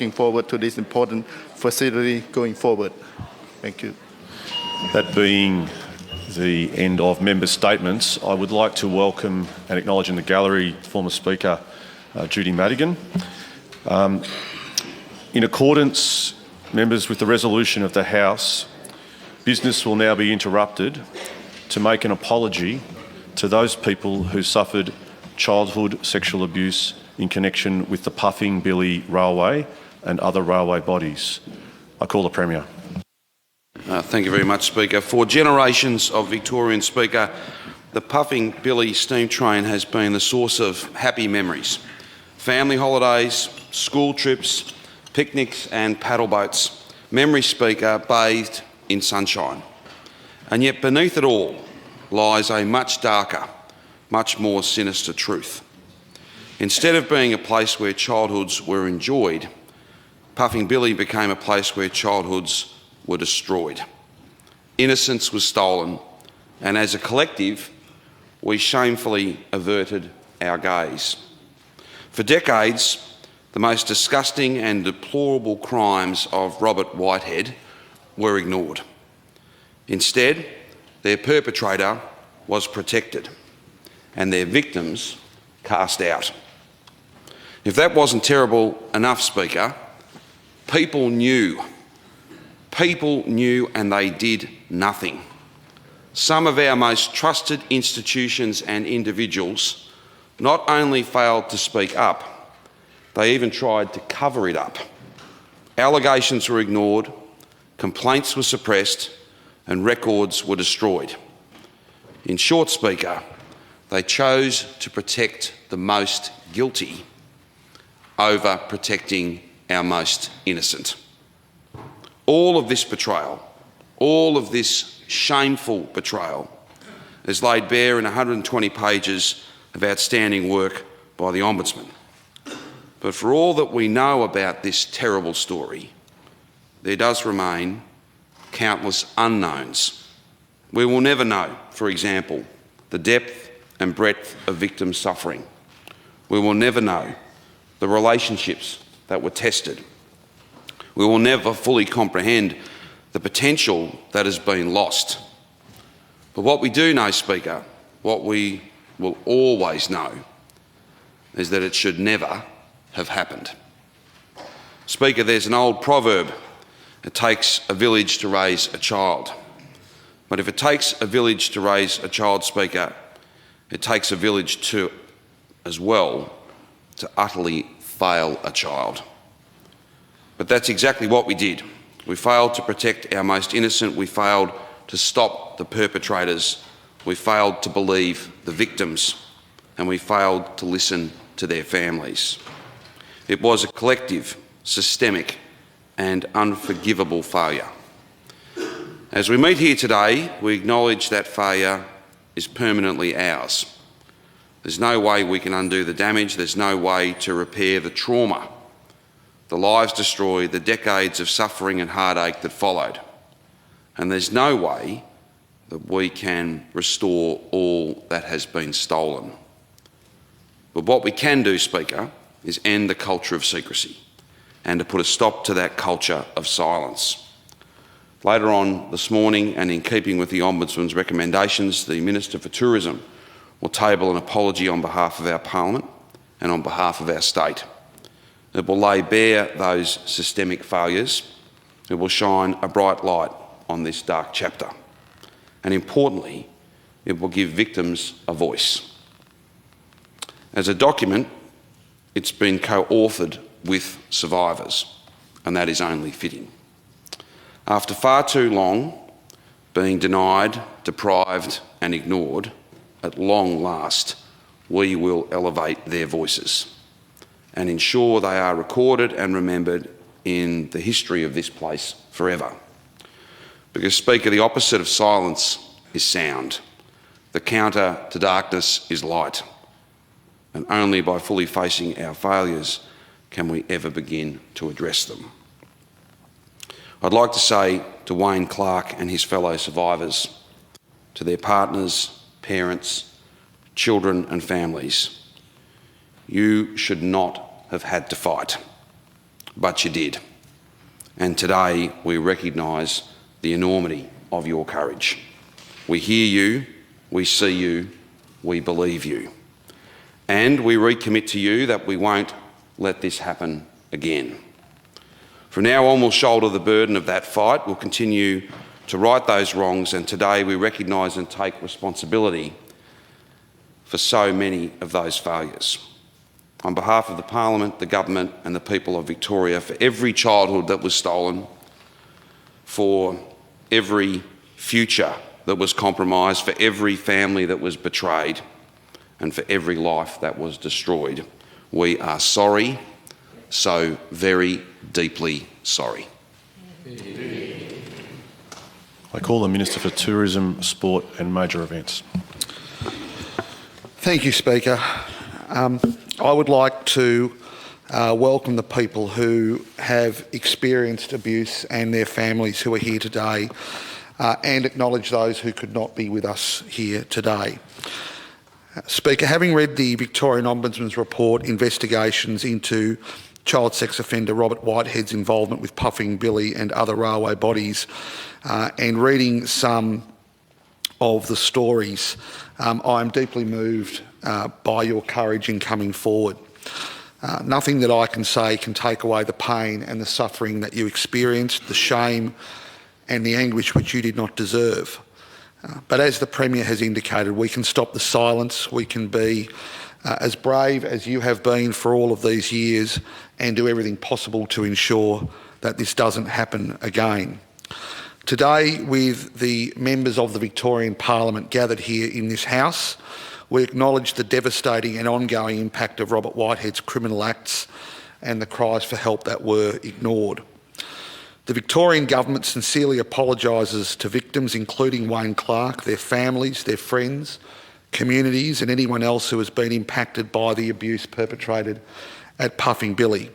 looking forward to this important facility going forward. Thank you. That being the end of member statements, I would like to welcome and acknowledge in the gallery former Speaker Judy Madigan. In accordance, members, with the resolution of the House, business will now be interrupted to make an apology to those people who suffered childhood sexual abuse in connection with the Puffing Billy Railway and other railway bodies. I call the Premier. Thank you very much, Speaker. For generations of Victorian, Speaker, the Puffing Billy steam train has been the source of happy memories. Family holidays, school trips, picnics and paddle boats. Memories, Speaker, bathed in sunshine. And yet beneath it all lies a much darker, much more sinister truth. Instead of being a place where childhoods were enjoyed, Puffing Billy became a place where childhoods were destroyed. Innocence was stolen, and as a collective, we shamefully averted our gaze. For decades, the most disgusting and deplorable crimes of Robert Whitehead were ignored. Instead, their perpetrator was protected and their victims cast out. If that wasn't terrible enough, Speaker, people knew and they did nothing. Some of our most trusted institutions and individuals not only failed to speak up, they even tried to cover it up. Allegations were ignored, complaints were suppressed, and records were destroyed. In short, Speaker, they chose to protect the most guilty over protecting our most innocent. All of this betrayal, all of this shameful betrayal is laid bare in 120 pages of outstanding work by the Ombudsman. But for all that we know about this terrible story, there does remain countless unknowns. We will never know, for example, the depth and breadth of victims' suffering. We will never know the relationships that were tested. We will never fully comprehend the potential that has been lost. But what we do know, Speaker, what we will always know, is that it should never have happened. Speaker, there's an old proverb: it takes a village to raise a child. But if it takes a village to raise a child, Speaker, it takes a village to, as well, to utterly fail a child. But that's exactly what we did. We failed to protect our most innocent, we failed to stop the perpetrators, we failed to believe the victims, and we failed to listen to their families. It was a collective, systemic and unforgivable failure. As we meet here today, we acknowledge that failure is permanently ours. There's no way we can undo the damage, there's no way to repair the trauma, the lives destroyed, the decades of suffering and heartache that followed. And there's no way that we can restore all that has been stolen. But what we can do, Speaker, is end the culture of secrecy and to put a stop to that culture of silence. Later on this morning, and in keeping with the Ombudsman's recommendations, the Minister for Tourism will table an apology on behalf of our Parliament and on behalf of our state. It will lay bare those systemic failures. It will shine a bright light on this dark chapter. And importantly, it will give victims a voice. As a document, it's been co-authored with survivors, and that is only fitting. After far too long being denied, deprived and ignored, at long last we will elevate their voices and ensure they are recorded and remembered in the history of this place forever. Because, Speaker, the opposite of silence is sound. The counter to darkness is light. And only by fully facing our failures can we ever begin to address them. I'd like to say to Wayne Clark and his fellow survivors, to their partners, parents, children and families, you should not have had to fight. but you did. And today we recognise the enormity of your courage. We hear you, we see you, we believe you. And we recommit to you that we won't let this happen again. From now on, we'll shoulder the burden of that fight. We'll continue to right those wrongs, and today we recognise and take responsibility for so many of those failures. On behalf of the Parliament, the Government and the people of Victoria, for every childhood that was stolen, for every future that was compromised, for every family that was betrayed, and for every life that was destroyed, we are sorry, so very deeply sorry. I call the Minister for Tourism, Sport and Major Events. Thank you, Speaker. I would like to welcome the people who have experienced abuse and their families who are here today, and acknowledge those who could not be with us here today. Speaker, having read the Victorian Ombudsman's report, investigations into child sex offender Robert Whitehead's involvement with Puffing Billy and other railway bodies, and reading some of the stories, I am deeply moved by your courage in coming forward. Nothing that I can say can take away the pain and the suffering that you experienced, the shame and the anguish which you did not deserve. But as the Premier has indicated, we can stop the silence, we can be as brave as you have been for all of these years and do everything possible to ensure that this doesn't happen again. Today, with the members of the Victorian Parliament gathered here in this House, we acknowledge the devastating and ongoing impact of Robert Whitehead's criminal acts and the cries for help that were ignored. The Victorian Government sincerely apologises to victims, including Wayne Clark, their families, their friends, communities and anyone else who has been impacted by the abuse perpetrated at Puffing Billy.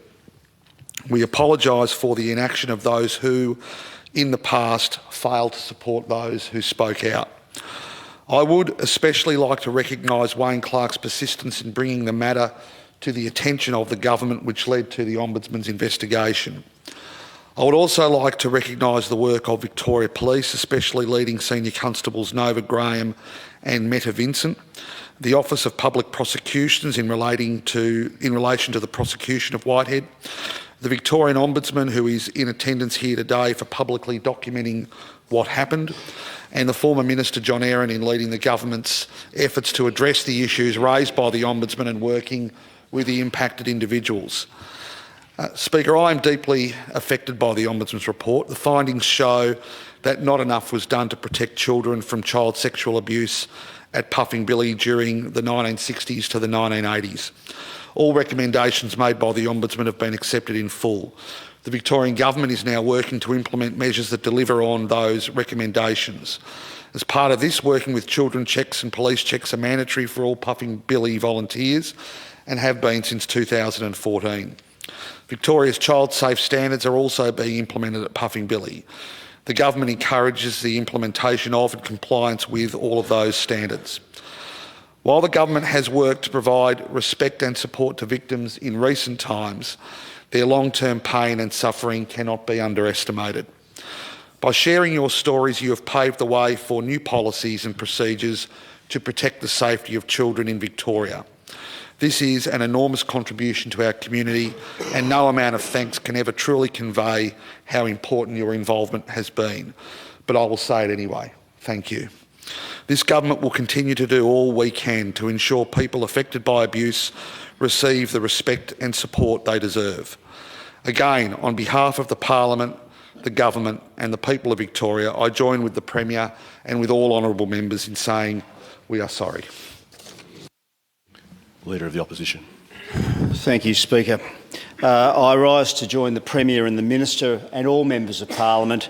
We apologise for the inaction of those who, in the past, failed to support those who spoke out. I would especially like to recognise Wayne Clark's persistence in bringing the matter to the attention of the government, which led to the Ombudsman's investigation. I would also like to recognise the work of Victoria Police, especially leading Senior Constables Nova Graham and Meta Vincent, the Office of Public Prosecutions in relation to the prosecution of Whitehead, the Victorian Ombudsman, who is in attendance here today for publicly documenting what happened, and the former Minister John Aaron in leading the government's efforts to address the issues raised by the Ombudsman and working with the impacted individuals. Speaker, I am deeply affected by the Ombudsman's report. The findings show that not enough was done to protect children from child sexual abuse at Puffing Billy during the 1960s to the 1980s. All recommendations made by the Ombudsman have been accepted in full. The Victorian Government is now working to implement measures that deliver on those recommendations. As part of this, working with children checks and police checks are mandatory for all Puffing Billy volunteers and have been since 2014. Victoria's child safe standards are also being implemented at Puffing Billy. The government encourages the implementation of and compliance with all of those standards. While the government has worked to provide respect and support to victims in recent times, their long-term pain and suffering cannot be underestimated. By sharing your stories, you have paved the way for new policies and procedures to protect the safety of children in Victoria. This is an enormous contribution to our community, and no amount of thanks can ever truly convey how important your involvement has been. But I will say it anyway. Thank you. This government will continue to do all we can to ensure people affected by abuse receive the respect and support they deserve. Again, on behalf of the Parliament, the Government and the people of Victoria, I join with the Premier and with all honourable members in saying we are sorry. Leader of the Opposition. Thank you, Speaker. I rise to join the Premier and the Minister and all members of Parliament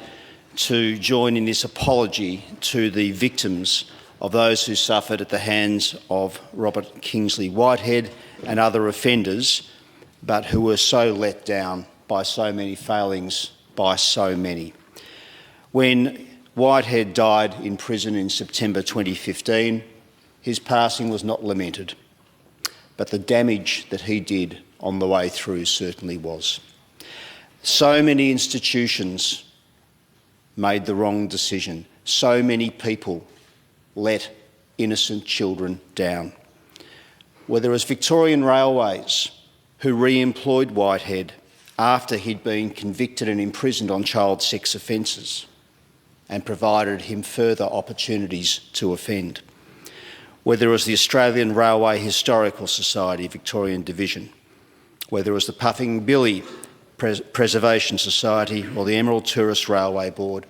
to join in this apology to the victims of those who suffered at the hands of Robert Kingsley Whitehead and other offenders, but who were so let down by so many failings by so many. When Whitehead died in prison in September 2015, his passing was not lamented, but the damage that he did on the way through certainly was. So many institutions made the wrong decision. So many people let innocent children down. Whether it was Victorian Railways, who re-employed Whitehead after he'd been convicted and imprisoned on child sex offences and provided him further opportunities to offend. Whether it was the Australian Railway Historical Society Victorian Division, whether it was the Puffing Billy Preservation Society or the Emerald Tourist Railway Board,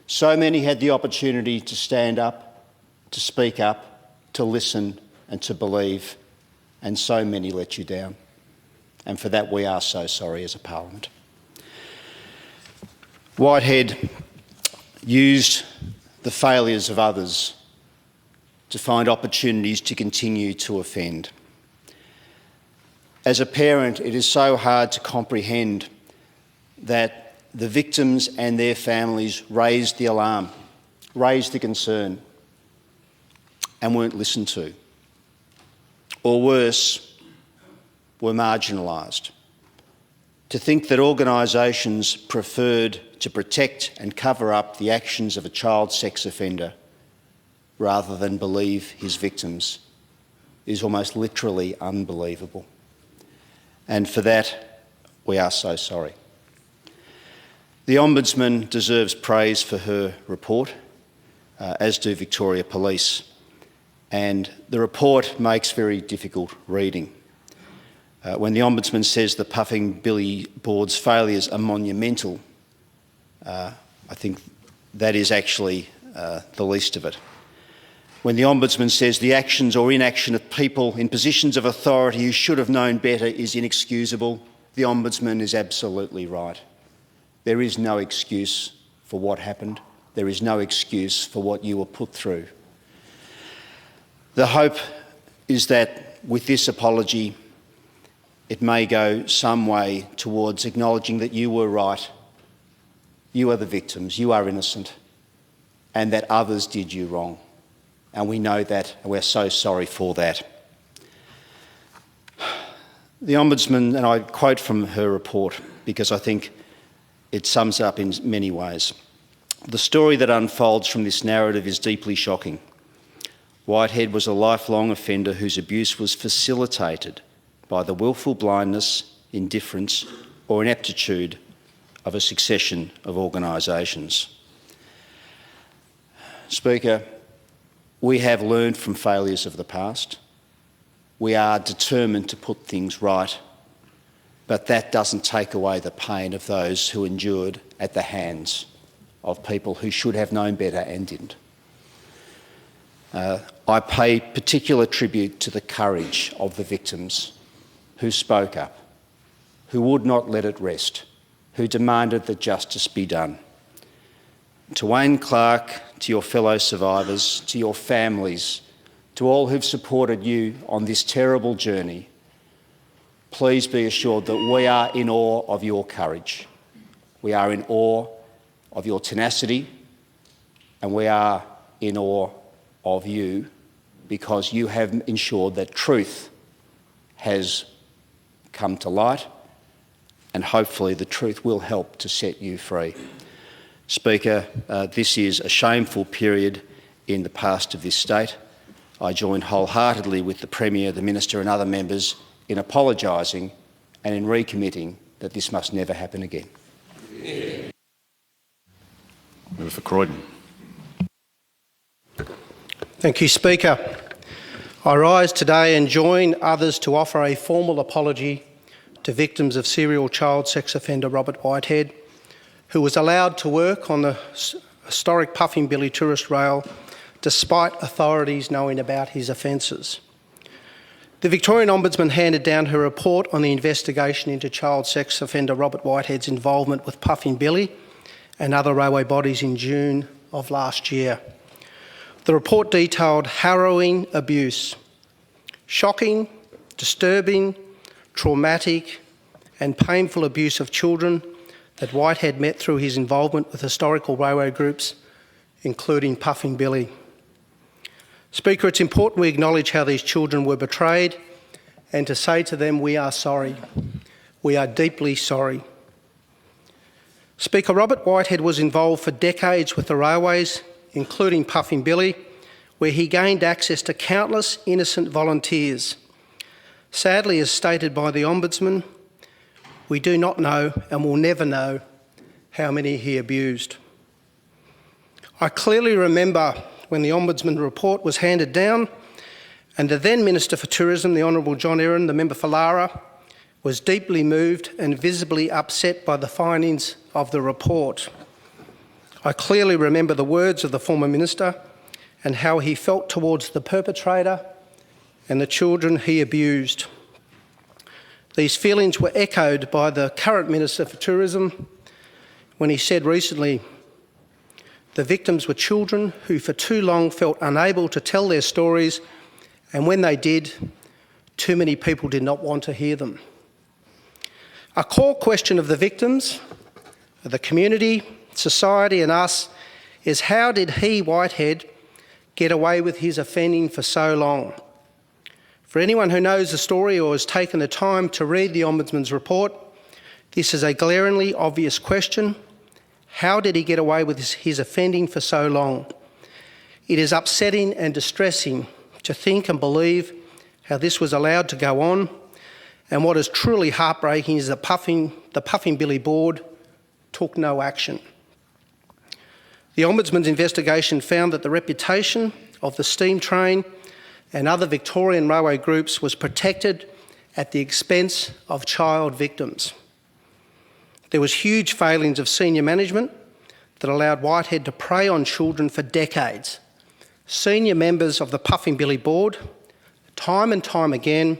so many had the opportunity to stand up, to speak up, to listen and to believe, and so many let you down. And for that we are so sorry as a parliament. Whitehead used the failures of others to find opportunities to continue to offend. As a parent, it is so hard to comprehend that the victims and their families raised the alarm, raised the concern, and weren't listened to. Or worse, were marginalised. To think that organisations preferred to protect and cover up the actions of a child sex offender rather than believe his victims is almost literally unbelievable. And for that, we are so sorry. The Ombudsman deserves praise for her report, as do Victoria Police. And the report makes very difficult reading. When the Ombudsman says the Puffing Billy Board's failures are monumental, I think that is actually the least of it. When the Ombudsman says the actions or inaction of people in positions of authority who should have known better is inexcusable, the Ombudsman is absolutely right. There is no excuse for what happened. There is no excuse for what you were put through. The hope is that with this apology, it may go some way towards acknowledging that you were right, you are the victims, you are innocent, and that others did you wrong. And we know that, and we're so sorry for that. The Ombudsman, and I quote from her report because I think it sums up in many ways. The story that unfolds from this narrative is deeply shocking. Whitehead was a lifelong offender whose abuse was facilitated by the willful blindness, indifference or ineptitude of a succession of organisations. Speaker, we have learned from failures of the past. We are determined to put things right, but that doesn't take away the pain of those who endured at the hands of people who should have known better and didn't. I pay particular tribute to the courage of the victims who spoke up, who would not let it rest, who demanded that justice be done. To Wayne Clark, to your fellow survivors, to your families, to all who've supported you on this terrible journey, please be assured that we are in awe of your courage. We are in awe of your tenacity, and we are in awe of you because you have ensured that truth has come to light, and hopefully the truth will help to set you free. Speaker, this is a shameful period in the past of this state. I join wholeheartedly with the Premier, the Minister and other members in apologising and in recommitting that this must never happen again. Member for Croydon. Thank you, Speaker. I rise today and join others to offer a formal apology to victims of serial child sex offender Robert Whitehead, who was allowed to work on the historic Puffing Billy tourist rail despite authorities knowing about his offences. The Victorian Ombudsman handed down her report on the investigation into child sex offender Robert Whitehead's involvement with Puffing Billy and other railway bodies in June of last year. The report detailed harrowing abuse, shocking, disturbing, traumatic and painful abuse of children that Whitehead met through his involvement with historical railway groups, including Puffing Billy. Speaker, it's important we acknowledge how these children were betrayed and to say to them, we are sorry. We are deeply sorry. Speaker, Robert Whitehead was involved for decades with the railways, including Puffing Billy, where he gained access to countless innocent volunteers. Sadly, as stated by the Ombudsman, we do not know and will never know how many he abused. I clearly remember when the Ombudsman report was handed down and the then Minister for Tourism, the Honourable John Erin, the member for Lara, was deeply moved and visibly upset by the findings of the report. I clearly remember the words of the former minister and how he felt towards the perpetrator and the children he abused. These feelings were echoed by the current Minister for Tourism when he said recently, "The victims were children who for too long felt unable to tell their stories, and when they did, too many people did not want to hear them." A core question of the victims, of the community, society and us is how did he, Whitehead, get away with his offending for so long? For anyone who knows the story or has taken the time to read the Ombudsman's report, this is a glaringly obvious question. How did he get away with his offending for so long? It is upsetting and distressing to think and believe how this was allowed to go on, and what is truly heartbreaking is the Puffing Billy board took no action. The Ombudsman's investigation found that the reputation of the steam train and other Victorian railway groups was protected at the expense of child victims. There was huge failings of senior management that allowed Whitehead to prey on children for decades. Senior members of the Puffing Billy board, time and time again,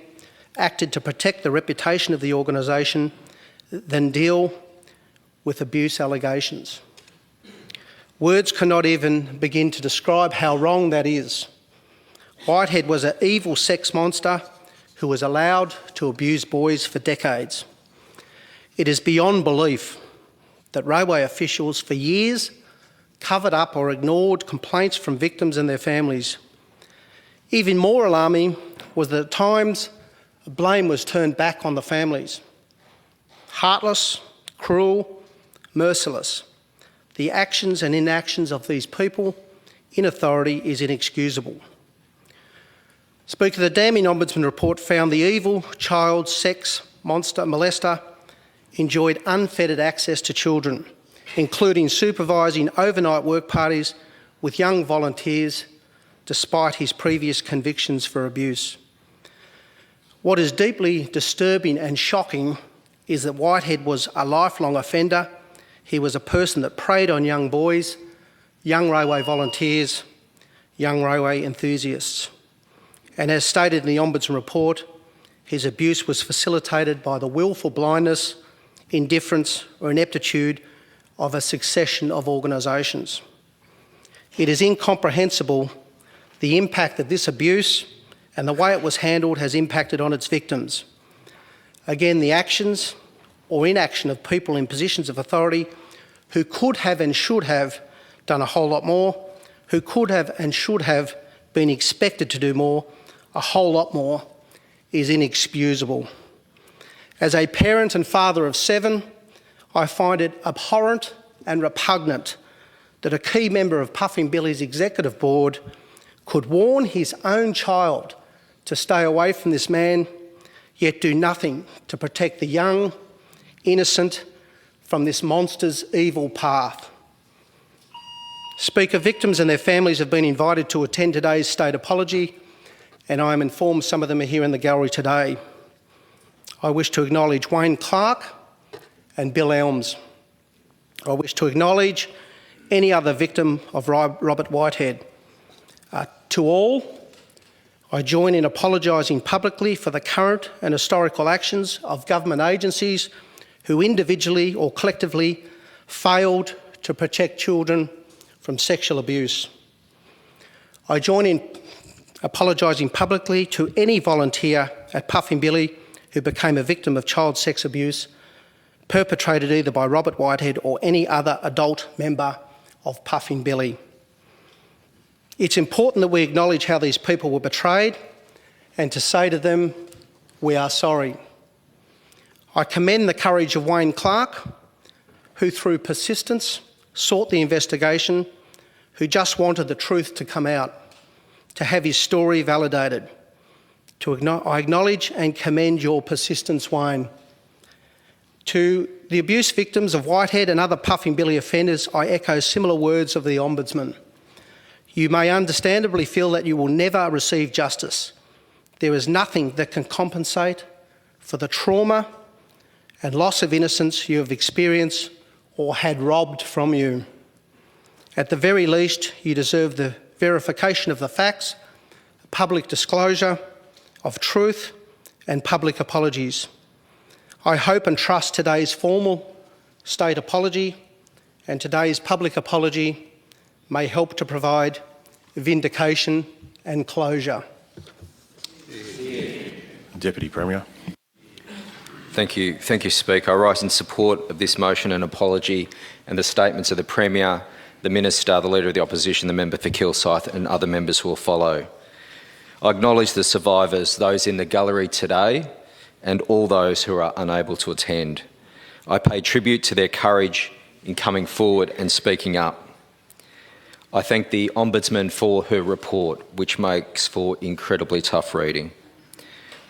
acted to protect the reputation of the organisation than deal with abuse allegations. Words cannot even begin to describe how wrong that is. Whitehead was an evil sex monster who was allowed to abuse boys for decades. It is beyond belief that railway officials for years covered up or ignored complaints from victims and their families. Even more alarming was that at times blame was turned back on the families. Heartless, cruel, merciless. The actions and inactions of these people in authority is inexcusable. Speaker, the damning Ombudsman report found the evil child sex monster molester enjoyed unfettered access to children, including supervising overnight work parties with young volunteers despite his previous convictions for abuse. What is deeply disturbing and shocking is that Whitehead was a lifelong offender. He was a person that preyed on young boys, young railway volunteers, young railway enthusiasts. And as stated in the Ombudsman report, his abuse was facilitated by the willful blindness, indifference or ineptitude of a succession of organisations. It is incomprehensible the impact that this abuse and the way it was handled has impacted on its victims. Again, the actions or inaction of people in positions of authority who could have and should have done a whole lot more, who could have and should have been expected to do more, a whole lot more, is inexcusable. As a parent and father of 7, I find it abhorrent and repugnant that a key member of Puffing Billy's executive board could warn his own child to stay away from this man, yet do nothing to protect the young, innocent, from this monster's evil path. Speaker, victims and their families have been invited to attend today's state apology, and I am informed some of them are here in the gallery today. I wish to acknowledge Wayne Clark and Bill Elms. I wish to acknowledge any other victim of Robert Whitehead. To all, I join in apologising publicly for the current and historical actions of government agencies who individually or collectively failed to protect children from sexual abuse. I join in apologising publicly to any volunteer at Puffing Billy who became a victim of child sex abuse perpetrated either by Robert Whitehead or any other adult member of Puffing Billy. It's important that we acknowledge how these people were betrayed and to say to them, we are sorry. I commend the courage of Wayne Clark, who through persistence sought the investigation, who just wanted the truth to come out, to have his story validated. I acknowledge and commend your persistence, Wayne. To the abuse victims of Whitehead and other Puffing Billy offenders, I echo similar words of the Ombudsman. You may understandably feel that you will never receive justice. There is nothing that can compensate for the trauma and loss of innocence you have experienced or had robbed from you. At the very least, you deserve the verification of the facts, public disclosure of truth and public apologies. I hope and trust today's formal state apology and today's public apology may help to provide vindication and closure. Deputy Premier. Thank you, Speaker. I rise in support of this motion and apology and the statements of the Premier, the Minister, the Leader of the Opposition, the Member for Kilsyth and other members who will follow. I acknowledge the survivors, those in the gallery today and all those who are unable to attend. I pay tribute to their courage in coming forward and speaking up. I thank the Ombudsman for her report, which makes for incredibly tough reading.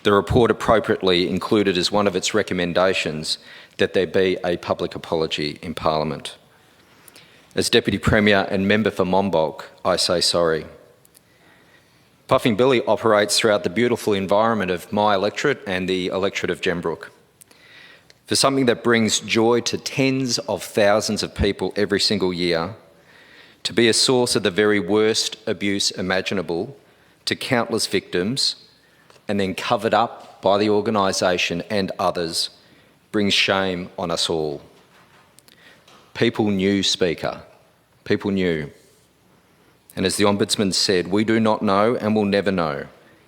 The report appropriately included as one of its recommendations that there be a public apology in Parliament. As Deputy Premier and Member for Monbulk, I say sorry. Puffing Billy operates throughout the beautiful environment of my electorate and the electorate of Gembrook. For something that brings joy to tens of thousands of people every single year, to be a source of the very worst abuse imaginable to countless victims and then covered up by the organisation and others brings shame on us all. People knew, Speaker. People knew. And as the Ombudsman said, we do not know and will never know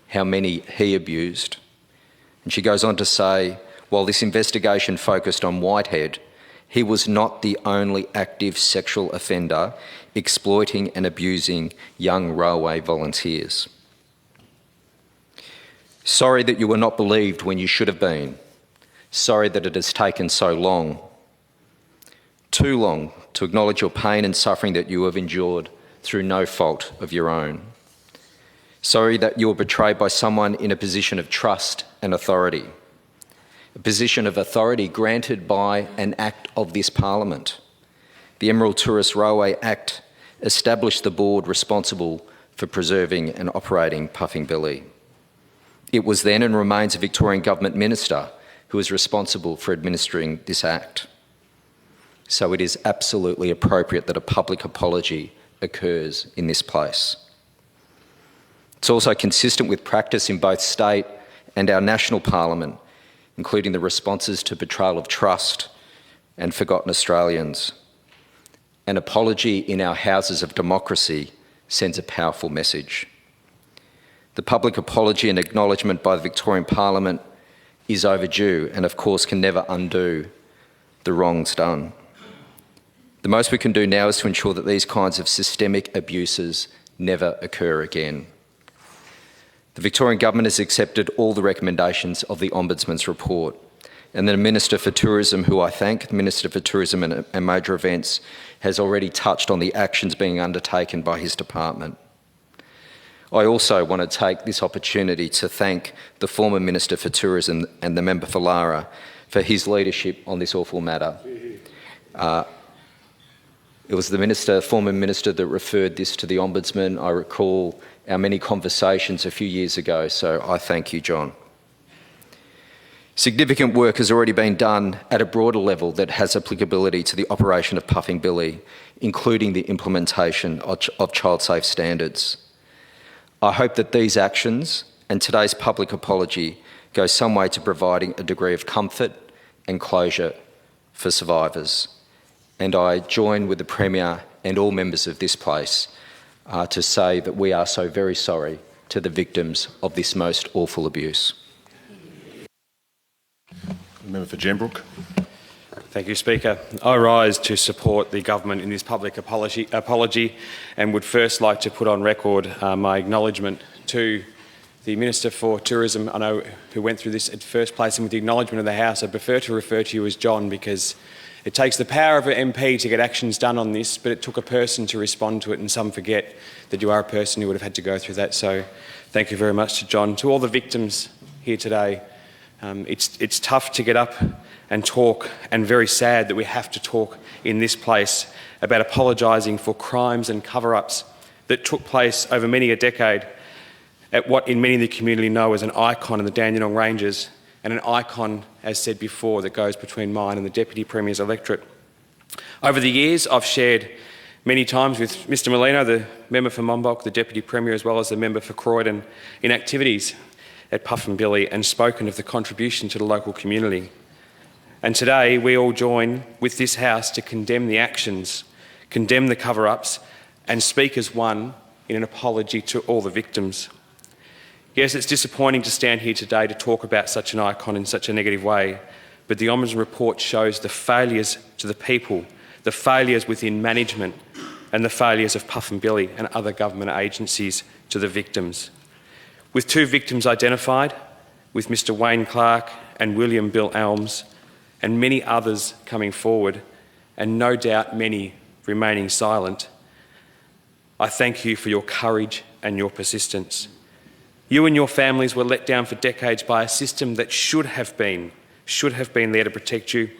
how many he abused. And she goes on to say, while this investigation focused on Whitehead, he was not the only active sexual offender exploiting and abusing young railway volunteers. Sorry that you were not believed when you should have been. Sorry that it has taken so long. Too long to acknowledge your pain and suffering that you have endured through no fault of your own. Sorry that you were betrayed by someone in a position of trust and authority. A position of authority granted by an act of this Parliament. The Emerald Tourist Railway Act established the board responsible for preserving and operating Puffing Billy. It was then and remains a Victorian Government Minister who is responsible for administering this Act. So it is absolutely appropriate that a public apology occurs in this place. It's also consistent with practice in both state and our national Parliament, including the responses to betrayal of trust and forgotten Australians. An apology in our houses of democracy sends a powerful message. The public apology and acknowledgement by the Victorian Parliament is overdue and of course can never undo the wrongs done. The most we can do now is to ensure that these kinds of systemic abuses never occur again. The Victorian Government has accepted all the recommendations of the Ombudsman's report, and the Minister for Tourism, who I thank, the Minister for Tourism and Major Events, has already touched on the actions being undertaken by his department. I also want to take this opportunity to thank the former Minister for Tourism and the Member for Lara for his leadership on this awful matter. It was the former minister that referred this to the Ombudsman. I recall our many conversations a few years ago, so I thank you, John. Significant work has already been done at a broader level that has applicability to the operation of Puffing Billy, including the implementation of child-safe standards. I hope that these actions and today's public apology go some way to providing a degree of comfort and closure for survivors. And I join with the Premier and all members of this place to say that we are so very sorry to the victims of this most awful abuse. Member for Gembrook. Thank you, Speaker. I rise to support the government in this public apology and would first like to put on record my acknowledgement to the Minister for Tourism, who went through this at first place, and with the acknowledgement of the House, I prefer to refer to you as John because It takes the power of an MP to get actions done on this, but it took a person to respond to it, and some forget that you are a person who would have had to go through that. So thank you very much to John. To all the victims here today, it's tough to get up and talk, and very sad that we have to talk in this place about apologising for crimes and cover-ups that took place over many a decade at what in many in the community know as an icon in the Dandenong Ranges, and an icon, as said before, that goes between mine and the Deputy Premier's electorate. Over the years, I've shared many times with Mr Molino, the member for Monbulk, the Deputy Premier, as well as the member for Croydon, in activities at Puffenbilly, and spoken of the contribution to the local community. And today, we all join with this House to condemn the actions, condemn the cover-ups, and speak as one in an apology to all the victims. Yes, it's disappointing to stand here today to talk about such an icon in such a negative way, but the Ombudsman report shows the failures to the people, the failures within management, and the failures of Puffenbilly and other government agencies to the victims. With 2 victims identified, with Mr Wayne Clark and William Bill Elms, and many others coming forward, and no doubt many remaining silent, I thank you for your courage and your persistence. You and your families were let down for decades by a system that should have been there to protect you,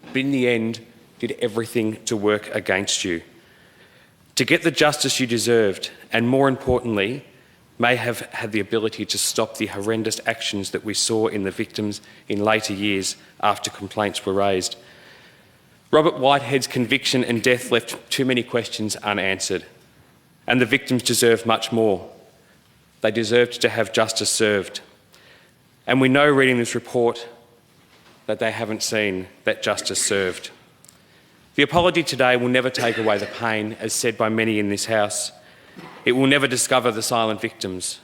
but in the end did everything to work against you. To get the justice you deserved, and more importantly, may have had the ability to stop the horrendous actions that we saw in the victims in later years after complaints were raised. Robert Whitehead's conviction and death left too many questions unanswered, and the victims deserve much more. They deserved to have justice served. And we know, reading this report, that they haven't seen that justice served. The apology today will never take away the pain, as said by many in this House. It will never discover the silent victims.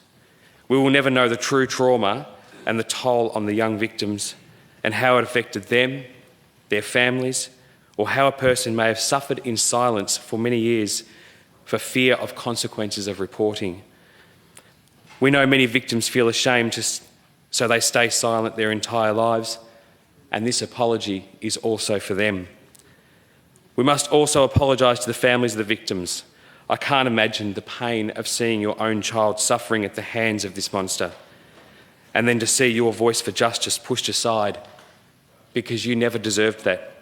We will never know the true trauma and the toll on the young victims, and how it affected them, their families, or how a person may have suffered in silence for many years for fear of consequences of reporting. We know many victims feel ashamed, so they stay silent their entire lives, and this apology is also for them. We must also apologise to the families of the victims. I can't imagine the pain of seeing your own child suffering at the hands of this monster, and then to see your voice for justice pushed aside because you never deserved that.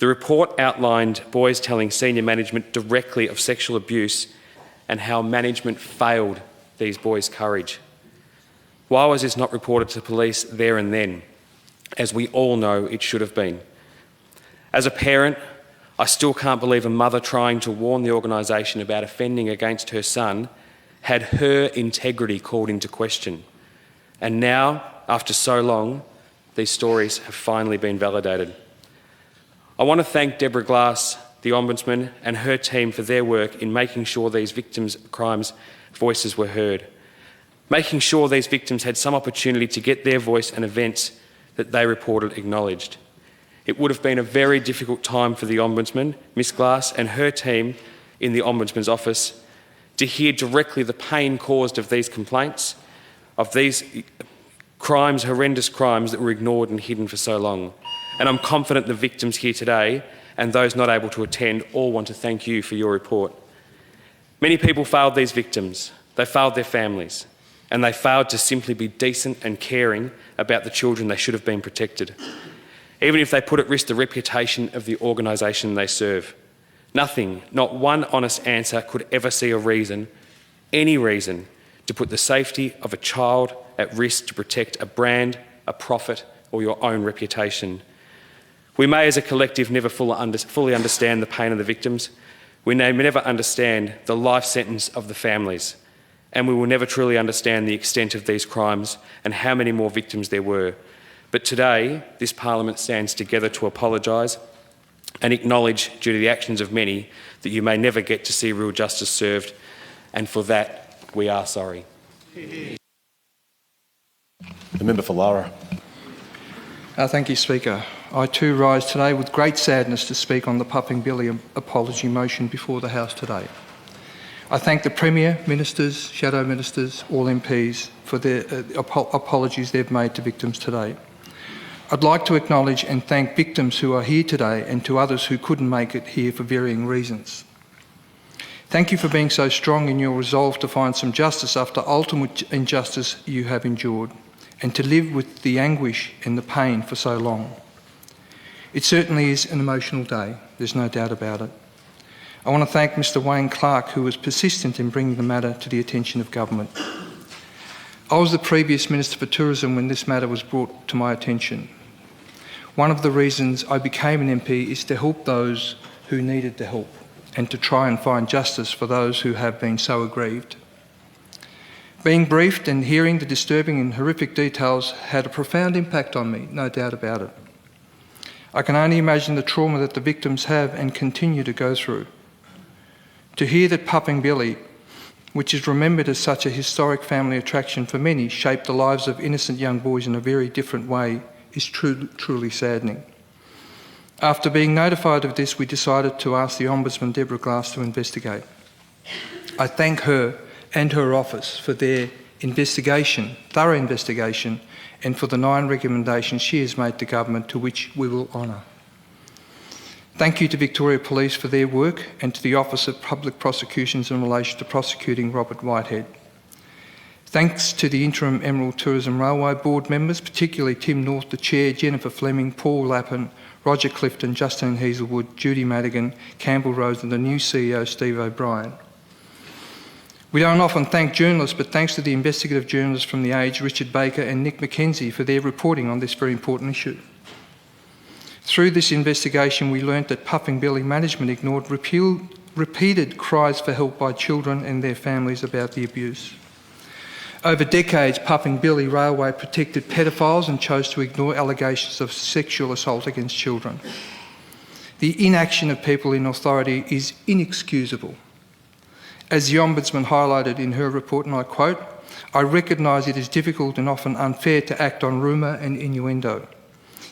The report outlined boys telling senior management directly of sexual abuse and how management failed these boys' courage. Why was this not reported to police there and then, as we all know it should have been? As a parent, I still can't believe a mother trying to warn the organisation about offending against her son had her integrity called into question. And now, after so long, these stories have finally been validated. I want to thank Deborah Glass, the Ombudsman, and her team for their work in making sure these victims' crimes voices were heard, making sure these victims had some opportunity to get their voice and events that they reported acknowledged. It would have been a very difficult time for the Ombudsman, Miss Glass, and her team in the Ombudsman's office to hear directly the pain caused of these complaints, of these crimes, horrendous crimes that were ignored and hidden for so long. And I'm confident the victims here today and those not able to attend all want to thank you for your report. Many people failed these victims, they failed their families, and they failed to simply be decent and caring about the children they should have been protected, even if they put at risk the reputation of the organisation they serve. Nothing, not one honest answer could ever see a reason, any reason, to put the safety of a child at risk to protect a brand, a profit, or your own reputation. We may as a collective never fully understand the pain of the victims. We may never understand the life sentence of the families, and we will never truly understand the extent of these crimes and how many more victims there were. But today, this Parliament stands together to apologise and acknowledge, due to the actions of many, that you may never get to see real justice served, and for that, we are sorry. The member for Lara. Thank you, Speaker. I too rise today with great sadness to speak on the Puffenbilly apology motion before the House today. I thank the Premier, Ministers, Shadow Ministers, all MPs for their apologies they've made to victims today. I'd like to acknowledge and thank victims who are here today and to others who couldn't make it here for varying reasons. Thank you for being so strong in your resolve to find some justice after ultimate injustice you have endured, and to live with the anguish and the pain for so long. It certainly is an emotional day, there's no doubt about it. I want to thank Mr Wayne Clark, who was persistent in bringing the matter to the attention of government. I was the previous Minister for Tourism when this matter was brought to my attention. One of the reasons I became an MP is to help those who needed the help and to try and find justice for those who have been so aggrieved. Being briefed and hearing the disturbing and horrific details had a profound impact on me, no doubt about it. I can only imagine the trauma that the victims have and continue to go through. To hear that Puffing Billy, which is remembered as such a historic family attraction for many, shaped the lives of innocent young boys in a very different way is truly saddening. After being notified of this, we decided to ask the Ombudsman, Deborah Glass, to investigate. I thank her and her office for their investigation, thorough investigation, and for the 9 recommendations she has made to government, to which we will honour. Thank you to Victoria Police for their work and to the Office of Public Prosecutions in relation to prosecuting Robert Whitehead. Thanks to the interim Emerald Tourism Railway Board members, particularly Tim North, the Chair, Jennifer Fleming, Paul Lappin, Roger Clifton, Justine Hazelwood, Judy Madigan, Campbell Rose and the new CEO Steve O'Brien. We don't often thank journalists, but thanks to the investigative journalists from The Age, Richard Baker and Nick McKenzie, for their reporting on this very important issue. Through this investigation, we learnt that Puffing Billy management ignored repeated cries for help by children and their families about the abuse. Over decades, Puffing Billy Railway protected pedophiles and chose to ignore allegations of sexual assault against children. The inaction of people in authority is inexcusable. As the Ombudsman highlighted in her report, and I quote, "I recognise it is difficult and often unfair to act on rumour and innuendo.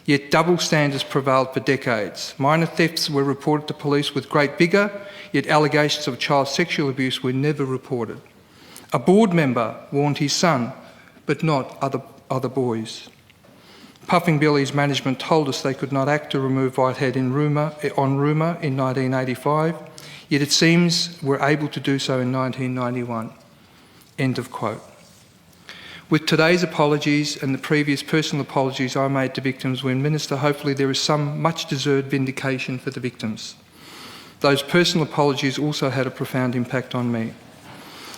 Yet double standards prevailed for decades. Minor thefts were reported to police with great vigour, yet allegations of child sexual abuse were never reported. A board member warned his son, but not other boys. Puffing Billy's management told us they could not act to remove Whitehead on rumour in 1985, yet it seems we're able to do so in 1991. End of quote. With today's apologies and the previous personal apologies I made to victims when Minister, hopefully there is some much-deserved vindication for the victims. Those personal apologies also had a profound impact on me.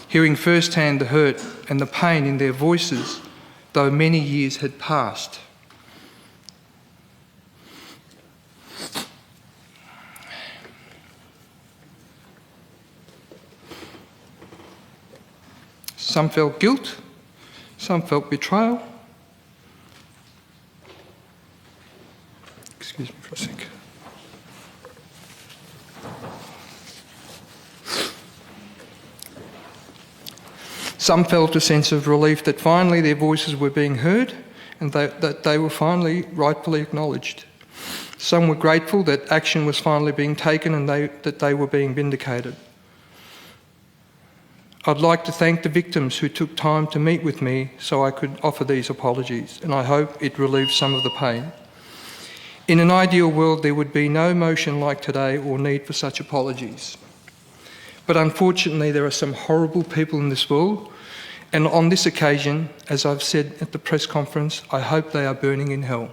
Hearing firsthand the hurt and the pain in their voices, though many years had passed. Some felt guilt, some felt betrayal. Excuse me for a sec. Some felt a sense of relief that finally their voices were being heard and that they were finally rightfully acknowledged. Some were grateful that action was finally being taken and that they were being vindicated. I'd like to thank the victims who took time to meet with me so I could offer these apologies, and I hope it relieves some of the pain. In an ideal world, there would be no motion like today or need for such apologies. But unfortunately, there are some horrible people in this world, and on this occasion, as I've said at the press conference, I hope they are burning in hell.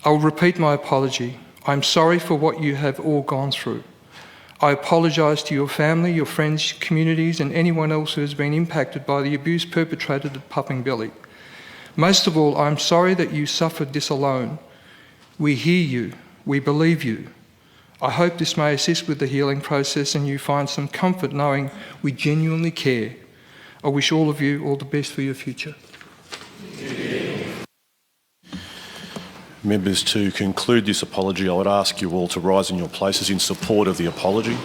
I'll repeat my apology. I'm sorry for what you have all gone through. I apologise to your family, your friends, communities and anyone else who has been impacted by the abuse perpetrated at Puffing Billy. Most of all, I'm sorry that you suffered this alone. We hear you. We believe you. I hope this may assist with the healing process and you find some comfort knowing we genuinely care. I wish all of you all the best for your future. Members, to conclude this apology, I would ask you all to rise in your places in support of the apology.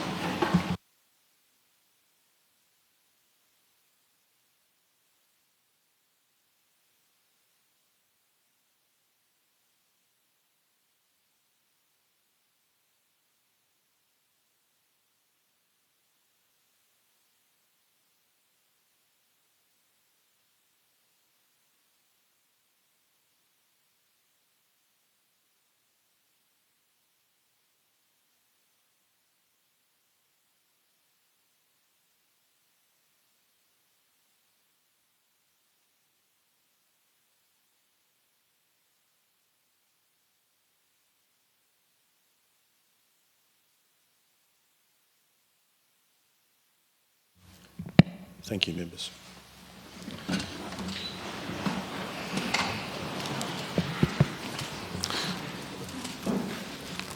Thank you, members.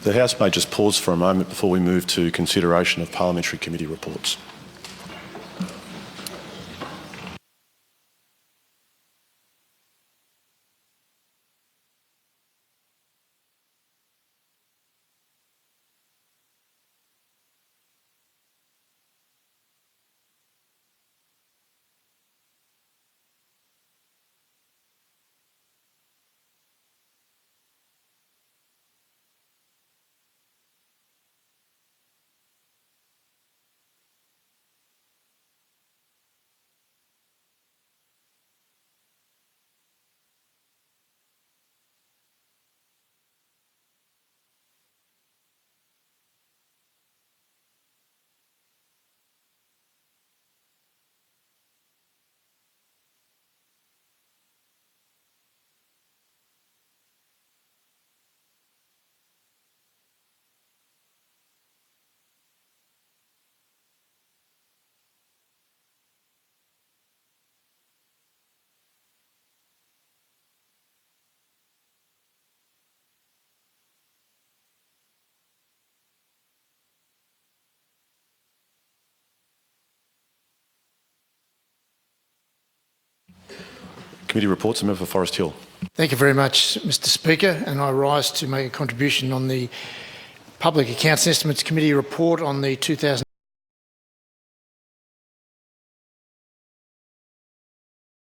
The House may just pause for a moment before we move to consideration of parliamentary committee reports. Committee reports. The member for Forest Hill. Thank you very much, Mr Speaker, and I rise to make a contribution on the Public Accounts and Estimates Committee report on the 2000